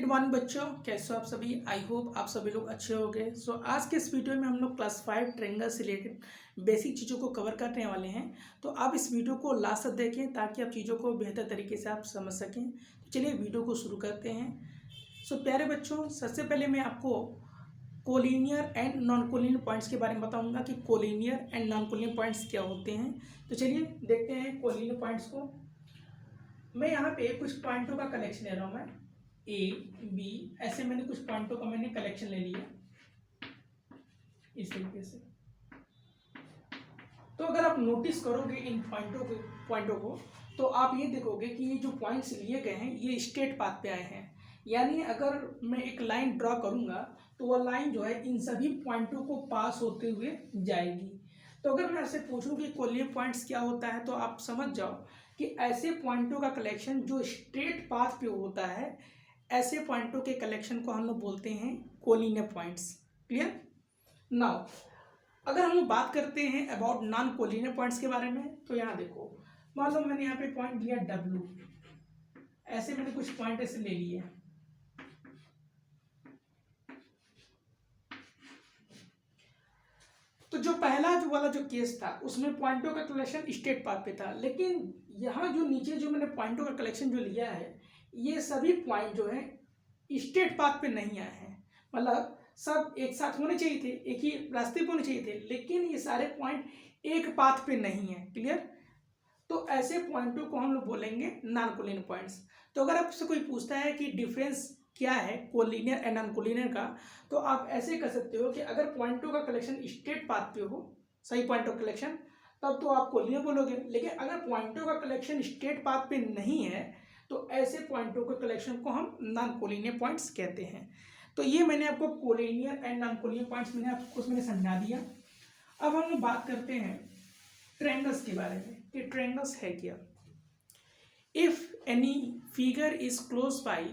Good morning बच्चों, कैसे हो आप सभी। आई होप आप सभी लोग अच्छे होंगे। सो आज के इस वीडियो में हम लोग क्लास 5 ट्रायंगल से रिलेटेड बेसिक चीज़ों को कवर करने वाले हैं। तो आप इस वीडियो को लास्ट तक देखें ताकि आप चीज़ों को बेहतर तरीके से आप समझ सकें। तो चलिए वीडियो को शुरू करते हैं। सो प्यारे बच्चों, सबसे पहले मैं आपको collinear and non collinear points के बारे में बताऊंगा कि collinear and non collinear points क्या होते हैं। तो चलिए देखते हैं कोलिनियर पॉइंट्स को। मैं यहाँ पे कुछ पॉइंटों का कलेक्शन ले रहा हूँ। मैं ए बी ऐसे मैंने कुछ पॉइंटों का मैंने कलेक्शन ले लिया इस तरीके से। तो अगर आप नोटिस करोगे इन पॉइंटों को तो आप ये देखोगे कि ये जो पॉइंट्स लिए गए हैं ये स्ट्रेट पाथ पे आए हैं। यानी अगर मैं एक लाइन ड्रॉ करूंगा तो वह लाइन जो है इन सभी पॉइंटों को पास होते हुए जाएगी। तो अगर मैं आपसे पूछूं कि कोलिनियर पॉइंट्स क्या होता है तो आप समझ जाओ कि ऐसे पॉइंटों का कलेक्शन जो स्ट्रेट पाथ पे होता है, ऐसे पॉइंटों के कलेक्शन को हम लोग बोलते हैं कोलिनियर पॉइंट्स। क्लियर। नाउ अगर हम लोग बात करते हैं अबाउट नॉन कोलिनियर पॉइंट्स के बारे में तो यहाँ देखो, मान लो मैंने यहाँ पे पॉइंट लिया W, ऐसे मैंने कुछ पॉइंट ऐसे ले लिए। तो जो पहला जो वाला जो केस था उसमें पॉइंटों का कलेक्शन स्ट्रेट पाथ पे था, लेकिन यहाँ जो नीचे जो मैंने पॉइंटों का कलेक्शन जो लिया है ये सभी पॉइंट जो है स्ट्रेट पाथ पे नहीं आए हैं। मतलब सब एक साथ होने चाहिए थे, एक ही रास्ते पे होने चाहिए थे, लेकिन ये सारे पॉइंट एक पाथ पे नहीं है। क्लियर। तो ऐसे पॉइंटों को हम लोग बोलेंगे नॉन कोलिनियर पॉइंट्स। तो अगर आपसे कोई पूछता है कि डिफरेंस क्या है कोलिनियर एंड नॉन कोलिनियर का, तो आप ऐसे कर सकते हो कि अगर पॉइंटों का कलेक्शन स्ट्रेट पाथ पे हो, सही पॉइंट ऑफ कलेक्शन, तब तो आप कोलिनियर बोलोगे। लेकिन अगर पॉइंटों का कलेक्शन स्ट्रेट पाथ पे नहीं है तो ऐसे पॉइंटों के कलेक्शन को हम नॉन कोलिनियर पॉइंट्स कहते हैं। तो ये मैंने आपको collinear and non collinear points मैंने समझा दिया। अब हम लोग बात करते हैं ट्रायंगल्स के बारे में कि ट्रायंगल्स है क्या। If any figure is close by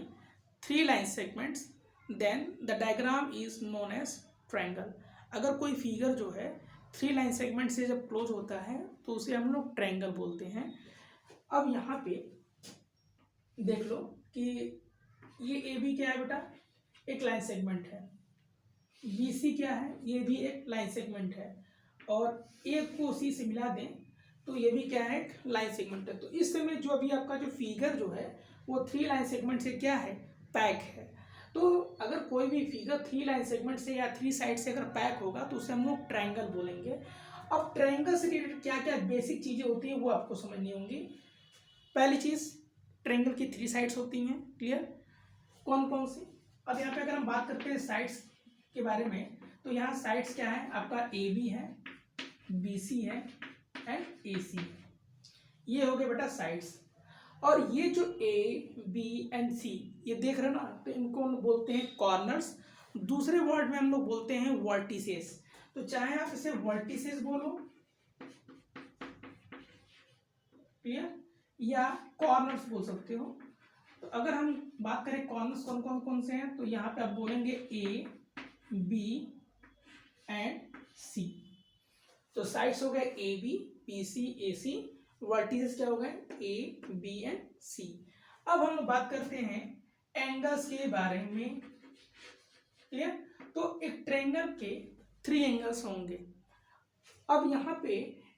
3 line segments then the diagram is known as triangle. अगर कोई फिगर जो है 3 लाइन सेगमेंट से जब क्लोज होता है तो उसे हम लोग ट्रायंगल बोलते हैं। अब यहाँ पे देख लो कि ये ए बी क्या है बेटा, एक लाइन सेगमेंट है। बी सी क्या है, ये भी एक लाइन सेगमेंट है। और ए को सी से मिला दें तो ये भी क्या है, एक लाइन सेगमेंट है। तो इस समय जो अभी आपका जो फिगर जो है वो 3 लाइन सेगमेंट से क्या है, पैक है। तो अगर कोई भी फिगर 3 लाइन सेगमेंट से या 3 साइड से अगर पैक होगा तो उसे हम लोग ट्रायंगल बोलेंगे। अब ट्रायंगल से रिलेटेड क्या क्या बेसिक चीज़ें होती हैं वो आपको समझनी होंगी। पहली चीज़, ट्रायंगल की 3 साइड्स होती हैं। क्लियर। कौन कौन सी। अब यहाँ पे अगर हम बात करते हैं साइड्स के बारे में तो यहाँ साइड्स क्या है, आपका ए बी है, बी सी है एंड ए सी। ये हो गए बेटा साइड्स। और ये जो ए बी एंड सी ये देख रहे हो ना, तो इनको हम बोलते हैं कॉर्नर्स। दूसरे वर्ड में हम लोग बोलते हैं वर्टिसेस। तो चाहे आप इसे वर्टिसेस बोलो, क्लियर, या कॉर्नर्स बोल सकते हो। तो अगर हम बात करें कॉर्नर्स कौन कौन कौन से हैं तो यहाँ पे आप बोलेंगे ए बी एंड सी। तो साइड्स हो गए A B C A C. Vertices क्या हो गए, ए बी एंड सी। अब हम बात करते हैं एंगल्स के बारे में। क्लियर। तो एक ट्रायंगल के 3 एंगल्स होंगे। अब यहाँ पे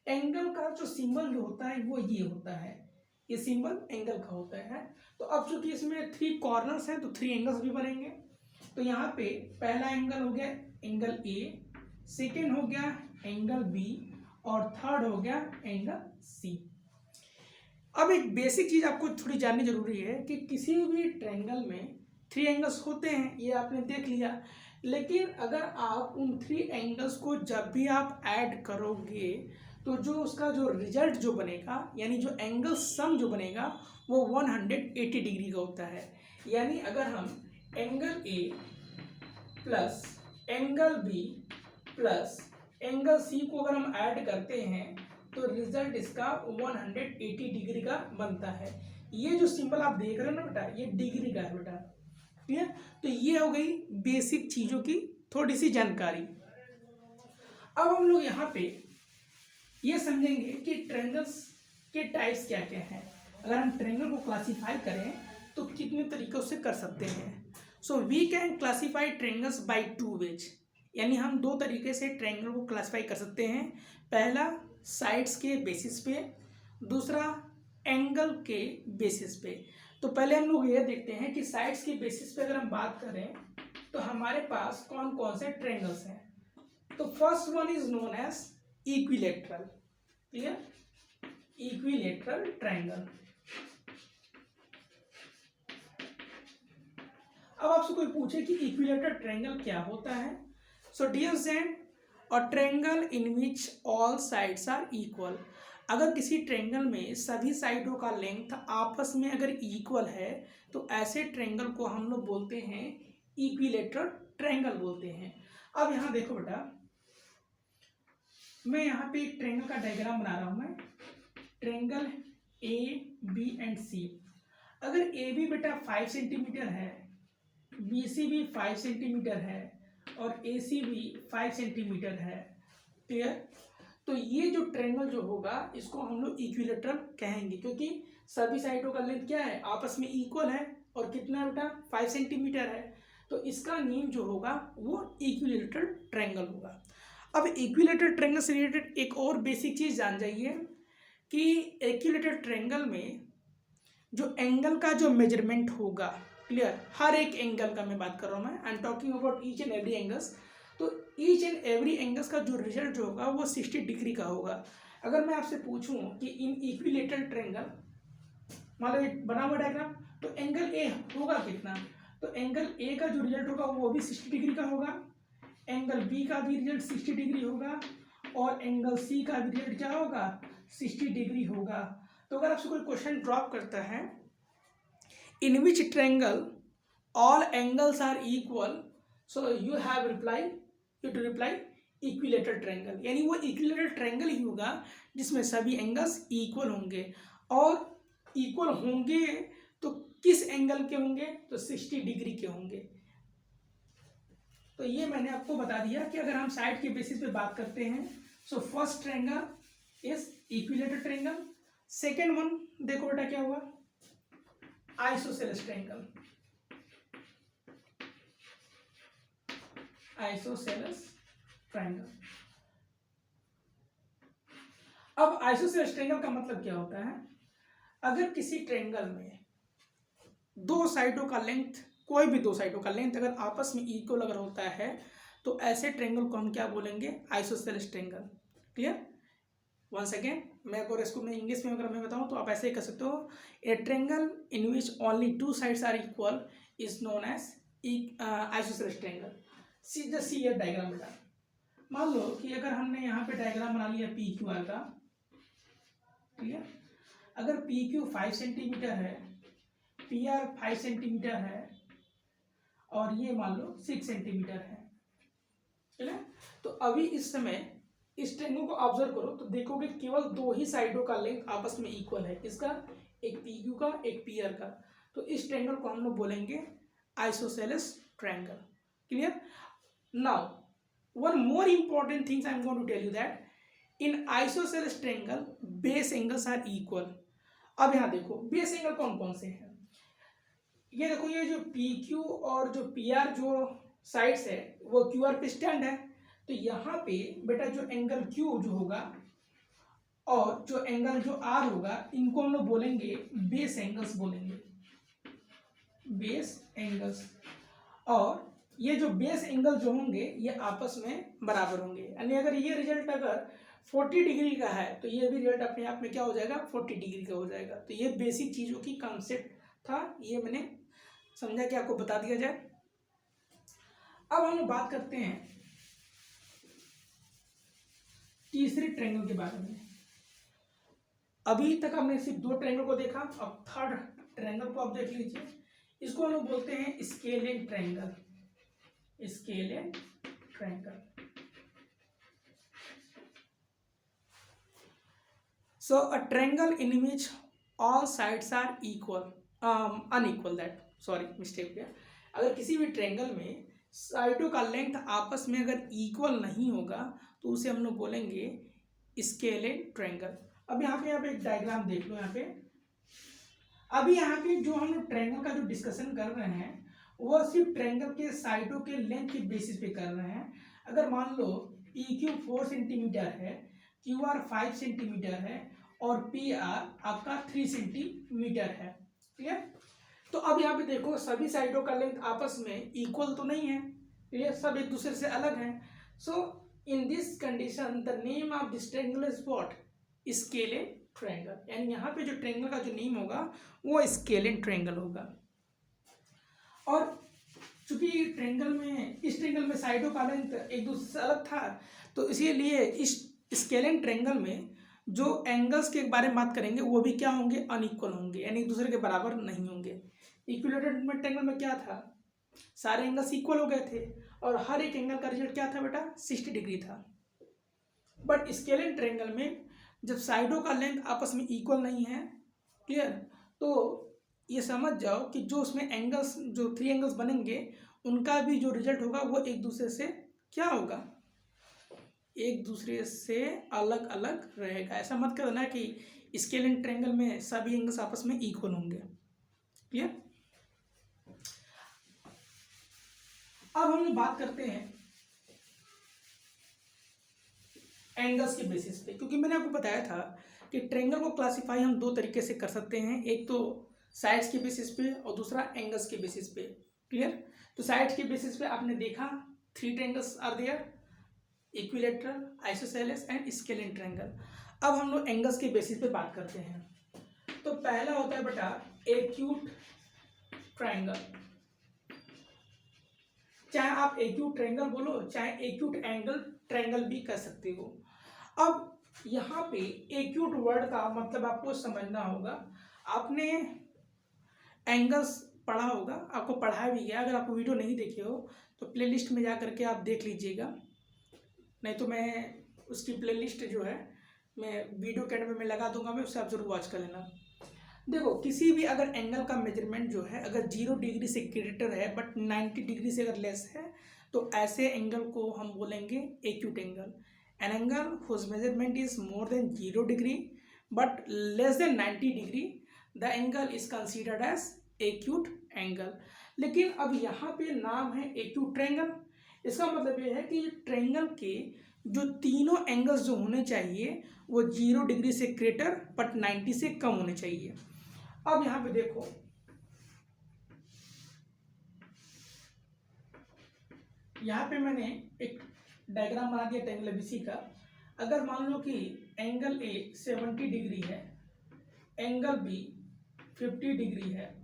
एंगल का जो सिंबल जो होता है वो ये होता है, ये सिंबल एंगल का होता है। तो अब चूंकि इसमें 3 कॉर्नर्स हैं तो 3 एंगल्स भी बनेंगे। तो यहाँ पे पहला एंगल हो गया एंगल ए, सेकेंड हो गया एंगल बी और थर्ड हो गया एंगल सी। अब एक बेसिक चीज आपको थोड़ी जाननी जरूरी है कि किसी भी ट्रायंगल में 3 एंगल्स होते हैं, ये आपने देख लिया। लेकिन अगर आप उन 3 एंगल्स को जब भी आप ऐड करोगे तो जो उसका जो रिजल्ट जो बनेगा, यानी जो एंगल सम जो बनेगा वो 180 डिग्री का होता है। यानी अगर हम angle A plus angle B plus angle C को अगर हम ऐड करते हैं तो रिजल्ट इसका 180 डिग्री का बनता है। ये जो सिंबल आप देख रहे हो ना बेटा, ये डिग्री का है बेटा। क्लियर। तो ये हो गई बेसिक चीजों की थोड़ी सी जानकारी। अब हम लोग यहाँ पे ये समझेंगे कि ट्रायंगल्स के टाइप्स क्या क्या हैं। अगर हम ट्रायंगल को क्लासिफाई करें तो कितने तरीकों से कर सकते हैं। So we can classify triangles by two ways, यानी हम दो तरीके से ट्रायंगल को क्लासीफाई कर सकते हैं। पहला साइड्स के बेसिस पे, दूसरा एंगल के बेसिस पे। तो पहले हम लोग ये देखते हैं कि साइड्स के बेसिस पे अगर हम बात करें तो हमारे पास कौन कौन से ट्रायंगल्स हैं। तो first one is known as equilateral, clear, equilateral triangle. अब आपसे कोई पूछे कि इक्विलेटरल ट्रायंगल क्या होता है। So dear friend, a triangle in which all sides are equal. अगर किसी ट्रायंगल में सभी साइडों का लेंथ आपस में अगर इक्वल है तो ऐसे ट्रायंगल को हम लोग बोलते हैं इक्विलेटरल ट्रायंगल बोलते हैं। अब यहाँ देखो बेटा, मैं यहाँ पे एक ट्रायंगल का डायग्राम बना रहा हूँ। मैं ट्रायंगल ए बी एंड सी, अगर ए बी बेटा 5 सेंटीमीटर है, बी सी भी 5 सेंटीमीटर है और ए सी भी 5 सेंटीमीटर है, क्लियर। तो ये जो ट्रायंगल जो होगा इसको हम लोग इक्विलेटरल कहेंगे, क्योंकि सभी साइडों का लेंथ क्या है, आपस में इक्वल है और कितना बेटा 5 सेंटीमीटर है। तो इसका नेम जो होगा वो इक्विलेटरल ट्रायंगल होगा। अब इक्विलेटरल ट्रायंगल से रिलेटेड एक और बेसिक चीज जान जाइए कि इक्विलेटरल ट्रायंगल में जो एंगल का जो मेजरमेंट होगा, क्लियर, हर एक एंगल का मैं बात कर रहा हूँ, मैं I am talking about each and every angles. तो ईच एंड एवरी एंगल्स का जो रिजल्ट जो होगा वो 60 डिग्री का होगा। अगर मैं आपसे पूछूं कि इन इक्विलेटरल ट्रायंगल, मान लो बना हुआ डायग्राम, तो एंगल ए होगा कितना, तो एंगल ए का जो रिजल्ट होगा वो भी 60 डिग्री का होगा, एंगल बी का भी रिजल्ट 60 डिग्री होगा और एंगल सी का भी रिजल्ट क्या होगा, 60 डिग्री होगा। तो अगर आपसे कोई क्वेश्चन ड्रॉप करता है in which triangle all angles are equal, so you have reply, you to reply equilateral triangle, यानी वो इक्विलेटरल ट्रायंगल ही होगा जिसमें सभी एंगल्स इक्वल होंगे। और इक्वल होंगे तो किस एंगल के होंगे, तो 60 डिग्री के होंगे। तो ये मैंने आपको बता दिया कि अगर हम साइड के बेसिस पे बात करते हैं, so first triangle is equilateral triangle. Second one देखो बेटा क्या हुआ, आइसोसेलेस ट्रायंगल, आइसोसेलेस ट्रायंगल। अब आइसोसेलेस ट्रायंगल का मतलब क्या होता है, अगर किसी ट्रायंगल में दो साइडों का लेंथ, कोई भी दो साइडों का लेंथ अगर आपस में इक्वल अगर होता है तो ऐसे ट्रायंगल को हम क्या बोलेंगे, isosceles triangle, clear. Once again मैं अगर इसको मैं इंग्लिश में अगर मैं बताऊं तो आप ऐसे ही कर सकते हो, a triangle in which only two sides are equal is known as isosceles triangle. सीधा सी ये डायग्राम बेटा, मान लो कि अगर हमने यहाँ पे डायग्राम बना लिया पी क्यू आर का, क्लियर, अगर पी क्यू 5 सेंटीमीटर है, पी आर 5 सेंटीमीटर है और ये मान लो 6 सेंटीमीटर है, क्लियर। तो अभी इस समय इस ट्रायंगल को ऑब्जर्व करो तो देखोगे केवल दो ही साइडों का लेंथ आपस में इक्वल है, इसका एक पी क्यू का एक पी आर का। तो इस ट्रायंगल को हम लोग बोलेंगे isosceles triangle, clear. Now one more important things I am going to tell you that in isosceles triangle base angles are equal। अब यहाँ देखो बेस एंगल कौन कौन से हैं, ये देखो, ये जो PQ और जो PR जो साइड्स है वो QR पे स्टैंड है। तो यहाँ पे बेटा जो एंगल Q जो होगा और जो एंगल जो R होगा इनको हम लोग बोलेंगे बेस एंगल्स बोलेंगे, बेस एंगल्स। और ये जो बेस एंगल जो होंगे ये आपस में बराबर होंगे, यानी अगर ये रिजल्ट अगर 40 डिग्री का है तो ये भी रिजल्ट अपने आप में क्या हो जाएगा, 40 डिग्री का हो जाएगा। तो ये बेसिक चीज़ों की कॉन्सेप्ट था, ये मैंने समझा कि आपको बता दिया जाए। अब हम बात करते हैं तीसरे ट्रायंगल के बारे में। अभी तक हमने सिर्फ दो ट्रायंगल को देखा, अब थर्ड ट्रायंगल को आप देख लीजिए। इसको हम लोग बोलते हैं scalene triangle, scalene triangle. So a triangle in which all sides are equal, unequal, that sorry mistake है। अगर किसी भी ट्रायंगल में साइडों का लेंथ आपस में अगर इक्वल नहीं होगा तो उसे हम लोग बोलेंगे स्केलियन ट्रायंगल। अब यहाँ पे आप एक डायग्राम देख लो। यहाँ पे अभी यहाँ पे जो हम लोग ट्रायंगल का जो डिस्कशन कर रहे हैं वो सिर्फ ट्रायंगल के साइडों के लेंथ के बेसिस पे कर रहे हैं। अगर मान लो PQ 4 सेंटीमीटर है, QR 5 सेंटीमीटर है और PR आपका 3 सेंटीमीटर है। क्लियर? तो अब यहाँ पे देखो सभी साइडों का लेंथ आपस में इक्वल तो नहीं है, ये सब एक दूसरे से अलग हैं। So in this condition the name of this triangle is what? Scalene triangle. यानी यहाँ पे जो ट्रायंगल का जो नेम होगा वो स्केलेन ट्रायंगल होगा। और चूंकि इस ट्रायंगल में साइडों का लेंथ एक दूसरे से अलग था, तो इसीलिए इस स्केलेन ट्रायंगल में जो एंगल्स के बारे में बात करेंगे वो भी क्या होंगे? अनइक्वल होंगे, यानी एक दूसरे के बराबर नहीं होंगे। इक्विलैटरल ट्रायंगल में क्या था? सारे एंगल्स इक्वल हो गए थे और हर एक एंगल का रिजल्ट क्या था बेटा? 60 डिग्री था। बट स्केलेन ट्रायंगल में जब साइडों का लेंथ आपस में इक्वल नहीं है, क्लियर, तो ये समझ जाओ कि जो उसमें एंगल्स, जो 3 एंगल्स बनेंगे उनका भी जो रिजल्ट होगा वो एक दूसरे से क्या होगा? एक दूसरे से अलग अलग रहेगा। ऐसा मत करना कि स्केलेन ट्रायंगल में सभी एंगल्स आपस में इक्वल होंगे। क्लियर? अब हम लोग बात करते हैं एंगल्स के बेसिस पे, क्योंकि मैंने आपको बताया था कि ट्रायंगल को क्लासिफाई हम 2 तरीके से कर सकते हैं, एक तो साइड्स के बेसिस पे और दूसरा एंगल्स के बेसिस पे। क्लियर? तो साइड्स के बेसिस पे आपने देखा 3 triangles are there, equilateral, isosceles and scalene triangle. अब हम लोग एंगल्स के बेसिस पे बात करते हैं। तो पहला होता है बेटा एक्यूट ट्रायंगल। चाहे आप एक्यूट ट्रायंगल बोलो, चाहे एक्यूट एंगल ट्रायंगल भी कर सकते हो। अब यहाँ पे एक्यूट वर्ड का मतलब आपको समझना होगा। आपने एंगल्स पढ़ा होगा, आपको पढ़ाया भी गया। अगर आप वीडियो नहीं देखे हो तो प्लेलिस्ट में जा करके आप देख लीजिएगा, नहीं तो मैं उसकी प्लेलिस्ट जो है मैं वीडियो के एंड में लगा दूंगा, मैं उससे आप जरूर वॉच कर लेना। देखो किसी भी अगर एंगल का मेजरमेंट जो है अगर 0 डिग्री से ग्रेटर है बट 90 डिग्री से अगर लेस है, तो ऐसे एंगल को हम बोलेंगे acute angle. An angle whose measurement is more than 0 degree but less than 90 degree, the angle is considered as acute angle. लेकिन अब यहाँ पे नाम है एक्यूट ट्रायंगल। इसका मतलब ये है कि ट्रायंगल के जो तीनों एंगल्स जो होने चाहिए वो 0 डिग्री से ग्रेटर बट 90 से कम होने चाहिए। अब यहां पे देखो, यहां पे मैंने एक डायग्राम बना दिया ट्रायंगल एबीसी का। अगर मान लो कि एंगल ए 70 डिग्री है, एंगल बी 50 डिग्री है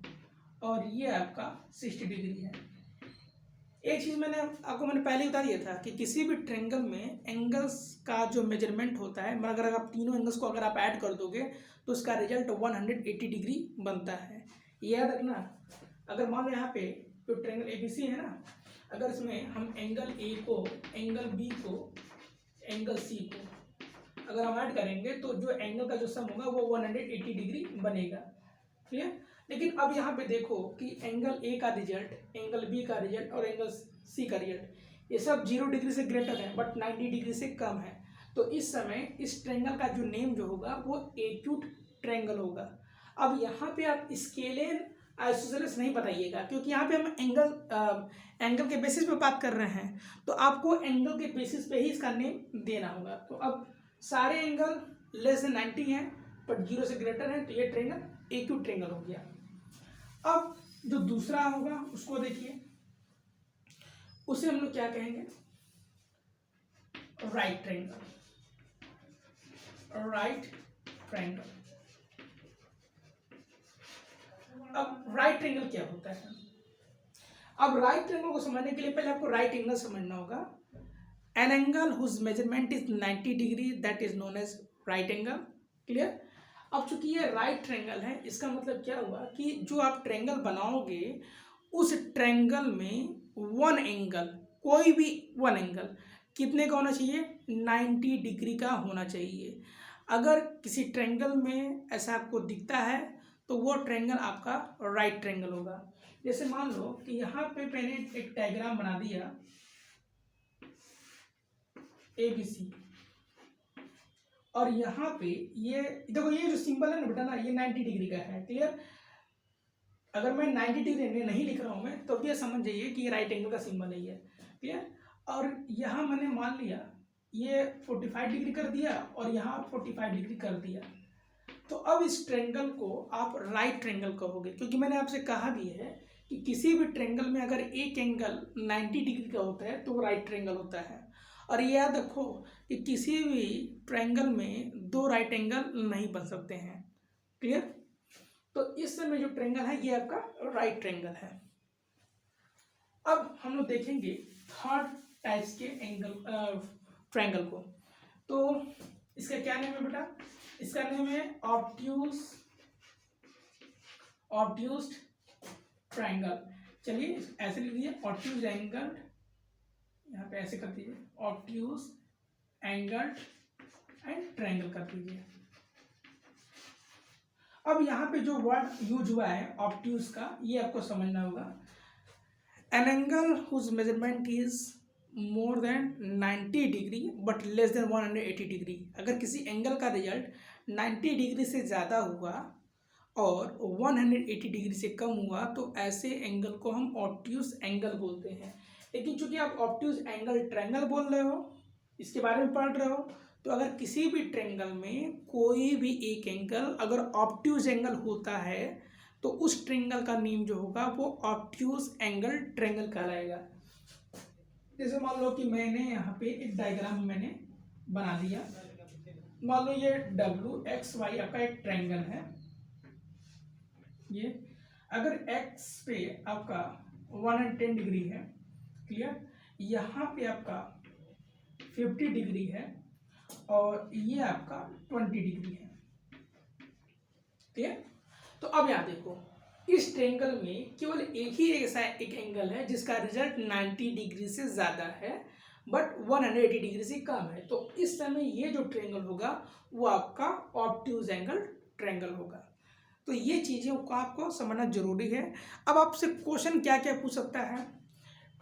और ये आपका 60 डिग्री है। एक चीज मैंने पहले ही बता दिया था कि किसी भी ट्रायंगल में एंगल्स का जो मेजरमेंट होता है, मगर अगर आप तीनों एंगल्स को अगर आप ऐड कर दोगे तो उसका रिजल्ट 180 डिग्री बनता है। याद रखना। अगर मान लो यहाँ पे जो ट्रायंगल एबीसी है ना, अगर इसमें हम एंगल ए को, एंगल बी को, एंगल सी को अगर हम ऐड करेंगे तो जो एंगल का जो सम होगा वो 180 डिग्री बनेगा। क्लियर? लेकिन अब यहाँ पे देखो कि एंगल ए का रिजल्ट, एंगल बी का रिजल्ट और एंगल सी का रिजल्ट ये सब 0 डिग्री से ग्रेटर है बट 90 डिग्री से कम है। तो इस समय इस ट्रायंगल का जो नेम जो होगा वो एक्यूट ट्रायंगल होगा। अब यहाँ पे आप स्केलेन आइसोसेलेस नहीं बताइएगा, क्योंकि यहाँ पे हम एंगल के बेसिस पे बात कर रहे हैं, तो आपको एंगल के बेसिस पे ही इसका नेम देना होगा। तो अब सारे एंगल लेस देन 90 हैं बट 0 से ग्रेटर है, तो ये ट्रायंगल एक्यूट ट्रायंगल हो गया। अब जो दूसरा होगा उसको देखिए, उसे हम लोग क्या कहेंगे? Right triangle. Right triangle. अब राइट ट्रायंगल क्या होता है? अब राइट ट्रायंगल को समझने के लिए पहले आपको राइट एंगल समझना होगा। An angle whose measurement is 90 degree that is known as right angle. Clear? अब चूंकि ये राइट ट्रायंगल है, इसका मतलब क्या हुआ कि जो आप ट्रायंगल बनाओगे उस ट्रायंगल में वन एंगल, कोई भी वन एंगल कितने का होना चाहिए? 90 डिग्री का होना चाहिए। अगर किसी ट्रायंगल में ऐसा आपको दिखता है तो वो ट्रायंगल आपका राइट ट्रायंगल होगा। जैसे मान लो कि यहाँ पे मैंने एक डायग्राम बना दिया ABC, और यहाँ पे ये देखो, ये जो सिंबल है ना बेटा ना, ये 90 डिग्री का है। क्लियर? अगर मैं 90 डिग्री नहीं लिख रहा हूँ मैं तो ये समझ जाइए कि ये राइट एंगल का सिंबल है ये, क्लियर। और यहाँ मैंने मान लिया ये 45 डिग्री कर दिया और यहाँ 45 डिग्री कर दिया, तो अब इस ट्रेंगल को आप राइट ट्रेंगल कहोगे, क्योंकि मैंने आपसे कहा भी है कि किसी भी ट्रेंगल में अगर एक एंगल 90 डिग्री का होता है तो वो राइट ट्रेंगल होता है। और ये याद रखो कि किसी भी ट्रेंगल में दो राइट एंगल नहीं बन सकते हैं, क्लियर। तो इस समय जो ट्रेंगल है ये आपका राइट ट्रेंगल है। अब हम लोग देखेंगे थर्ड टाइप्स के एंगल ट्रायंगल को। तो इसका क्या नेम है बेटा? इसका नेम है ऑब्ट्यूज्ड ट्रायंगल। चलिए ऐसे लिख दीजिए ऑब्ट्यूज एंगल, यहाँ पे ऐसे कर दीजिए ऑब्ट्यूज एंगल एंड ट्रायंगल कर दीजिए। अब यहाँ पे जो वर्ड यूज हुआ है ऑब्ट्यूज का, ये आपको समझना होगा। An angle whose measurement is more than 90 degree but less than 180 degree. अगर किसी एंगल का रिजल्ट 90 डिग्री से ज़्यादा हुआ और 180 डिग्री से कम हुआ तो ऐसे एंगल को हम ऑब्ट्यूज एंगल बोलते हैं। लेकिन चूंकि आप ऑब्ट्यूज एंगल ट्रायंगल बोल रहे हो, इसके बारे में पढ़ रहे हो, तो अगर किसी भी ट्रायंगल में कोई भी एक एंगल अगर ऑब्ट्यूज एंगल होता है तो उस ट्रायंगल का नेम जो होगा वो ऑब्ट्यूज एंगल ट्रायंगल कहलाएगा। जैसे मान लो कि मैंने यहाँ पे एक डायग्राम मैंने बना दिया, मान लो ये WXY आपका एक ट्रायंगल है। ये अगर X पे आपका 110 डिग्री है, क्लियर, यहाँ पे आपका 50 डिग्री है और ये आपका 20 डिग्री है, क्लियर। तो अब यहाँ देखो इस ट्रायंगल में केवल एक ही ऐसा एक एंगल है जिसका रिजल्ट 90 डिग्री से ज़्यादा है बट 180 डिग्री से कम है। तो इस समय ये जो ट्रायंगल होगा वो आपका ऑब्ट्यूज एंगल ट्रायंगल होगा। तो ये चीज़ें को आपको समझना जरूरी है। अब आपसे क्वेश्चन क्या क्या पूछ सकता है,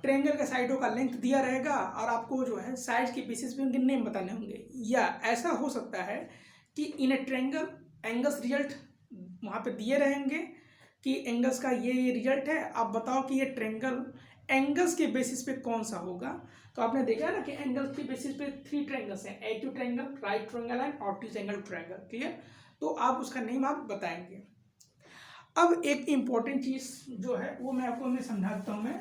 ट्रायंगल के साइडों का लेंथ दिया रहेगा और आपको जो है साइड के बेसिस पे उनके नेम बताने होंगे, या ऐसा हो सकता है कि इन ए ट्रायंगल एंगल्स रिजल्ट वहाँ पे दिए रहेंगे कि एंगल्स का ये रिजल्ट है, आप बताओ कि ये ट्रायंगल एंगल्स के बेसिस पे कौन सा होगा। तो आपने देखा ना कि एंगल्स के बेसिस पे 3 ट्रायंगल्स हैं, acute triangle, right triangle and obtuse angle triangle, clear. तो आप उसका नेम आप बताएंगे। अब एक इंपॉर्टेंट चीज जो है वो मैं आपको समझाता हूँ, मैं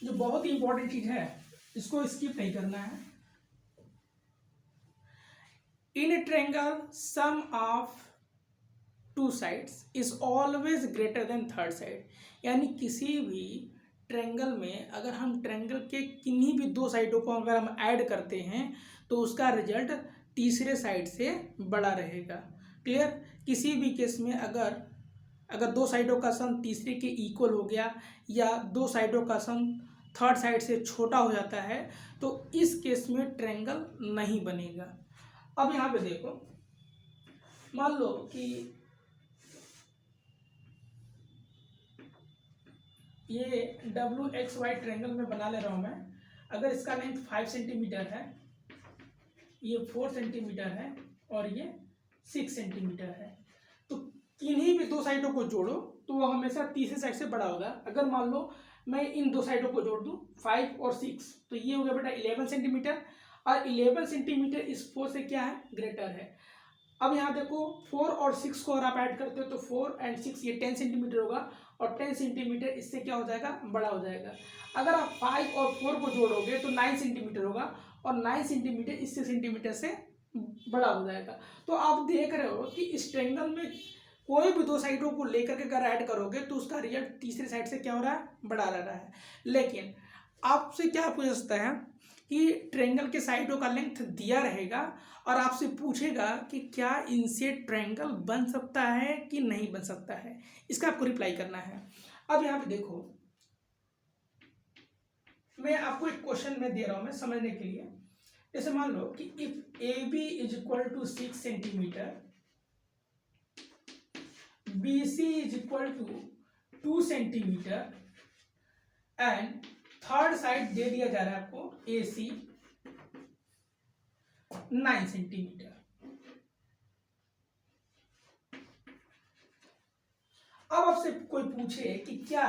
जो बहुत ही इंपॉर्टेंट चीज है इसको स्किप नहीं करना है। In a triangle sum of 2 sides is always greater than third side. यानी किसी भी ट्रायंगल में अगर हम ट्रायंगल के किन्हीं भी 2 साइडों को अगर हम ऐड करते हैं तो उसका रिजल्ट तीसरे साइड से बड़ा रहेगा, क्लियर। किसी भी केस में अगर 2 साइडों का सम तीसरे के इक्वल हो गया या 2 साइडों का सम थर्ड साइड से छोटा हो जाता है तो इस केस में ट्रायंगल नहीं बनेगा। अब यहाँ पे देखो, मान लो कि ये WXY ट्रायंगल में बना ले रहा हूँ मैं। अगर इसका लेंथ 5 सेंटीमीटर है, ये 4 सेंटीमीटर है और ये 6 सेंटीमीटर है, तो किन्हीं भी 2 साइडों को जोड़ो तो वो हमेशा तीसरे साइड से बड़ा होगा। अगर मान लो मैं इन 2 साइडों को जोड़ दूं 5 और 6, तो ये हो गया बेटा 11 सेंटीमीटर और 11 सेंटीमीटर इस 4 से क्या है, ग्रेटर है। अब यहाँ देखो 4 और 6 को अगर आप ऐड करते हो तो 4 एंड 6 ये 10 सेंटीमीटर होगा और 10 सेंटीमीटर इससे क्या हो जाएगा, बड़ा हो जाएगा। अगर आप 5 और 4 को जोड़ोगे तो 9 सेंटीमीटर होगा और 9 सेंटीमीटर इससे सेंटीमीटर से बड़ा हो जाएगा। तो आप देख रहे हो कि इस ट्रायंगल में कोई भी 2 साइडों को लेकर के अगर ऐड करोगे तो उसका रिजल्ट तीसरे साइड से क्या हो रहा है, बड़ा रह रहा है। लेकिन आपसे क्या पूछ सकता है कि ट्रायंगल के साइडों का लेंथ दिया रहेगा और आपसे पूछेगा कि क्या इनसे ट्रायंगल बन सकता है कि नहीं बन सकता है, इसका आपको रिप्लाई करना है। अब यहाँ पे देखो मैं आपको एक क्वेश्चन में दे रहा हूं मैं समझने के लिए। जैसे मान लो कि if AB is equal to 6 centimetre, BC is equal to 2 centimetre and third side दे दिया जा रहा है आपको AC 9 सेंटीमीटर। अब आपसे कोई पूछे कि क्या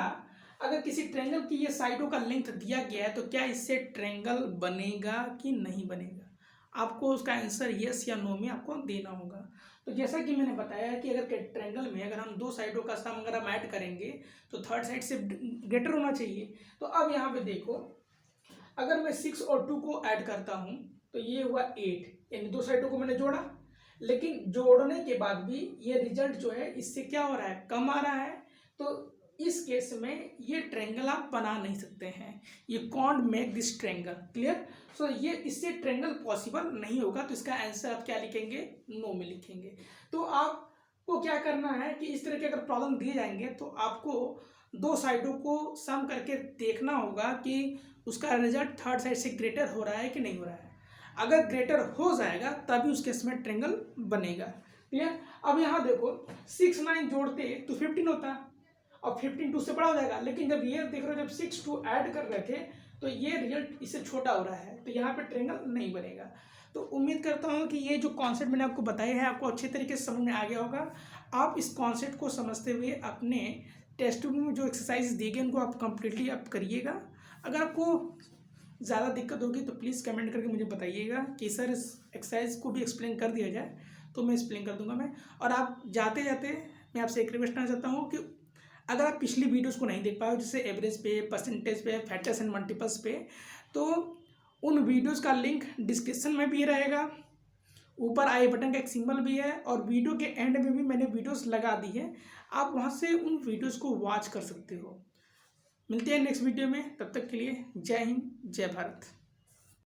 अगर किसी ट्रायंगल की ये साइडों का लेंथ दिया गया है तो क्या इससे ट्रायंगल बनेगा कि नहीं बनेगा, आपको उसका आंसर यस या नो में आपको देना होगा। तो जैसा कि मैंने बताया कि अगर ट्रायंगल में अगर हम दो साइडों का सम अगर हम ऐड करेंगे तो थर्ड साइड से ग्रेटर होना चाहिए। तो अब यहाँ पे देखो, अगर मैं 6 और 2 को ऐड करता हूँ तो ये हुआ 8, यानी दो साइडों को मैंने जोड़ा, लेकिन जोड़ने के बाद भी ये रिजल्ट जो है इससे क्या हो रहा है, कम आ रहा है। तो इस केस में ये ट्रायंगल आप बना नहीं सकते हैं, ये can't make this triangle, clear. So ये इससे ट्रायंगल पॉसिबल नहीं होगा। तो इसका आंसर आप क्या लिखेंगे, नो में लिखेंगे। तो आपको क्या करना है कि इस तरह के अगर प्रॉब्लम दिए जाएंगे तो आपको दो साइडों को सम करके देखना होगा कि उसका रिजल्ट थर्ड साइड से ग्रेटर हो रहा है कि नहीं हो रहा है। अगर ग्रेटर हो जाएगा तभी उस केस में ट्रायंगल बनेगा, क्लियर। अब यहाँ देखो 6 9 जोड़ते तो 15 होता और 15 2 से बड़ा हो जाएगा, लेकिन जब ये देख रहे हो जब 6 2 ऐड कर रहे थे तो ये रिजल्ट इससे छोटा हो रहा है, तो यहाँ पे ट्रायंगल नहीं बनेगा। तो उम्मीद करता हूँ कि ये जो कॉन्सेप्ट मैंने आपको बताया है आपको अच्छे तरीके से समझ में आ गया होगा। आप इस कॉन्सेप्ट को समझते हुए अपने टेस्ट बुक में जो एक्सरसाइज दी गई उनको आप कंप्लीटली आप करिएगा। अगर आपको ज़्यादा दिक्कत होगी तो प्लीज़ कमेंट करके मुझे बताइएगा कि सर इस एक्सरसाइज को भी एक्सप्लेन कर दिया जाए, तो मैं एक्सप्लेन कर दूंगा मैं। और आप जाते जाते मैं आपसे एक रिक्वेस्ट करना चाहता हूँ कि अगर आप पिछली वीडियोस को नहीं देख पाए जैसे एवरेज पे, परसेंटेज पे, फैक्टर्स एंड मल्टीपल्स पे, तो उन वीडियोस का लिंक डिस्क्रिप्शन में भी रहेगा, ऊपर आई बटन का एक सिंबल भी है, और वीडियो के एंड में भी मैंने वीडियोस लगा दी है, आप वहाँ से उन वीडियोस को वॉच कर सकते हो। मिलते हैं नेक्स्ट वीडियो में, तब तक के लिए जय हिंद जय भारत।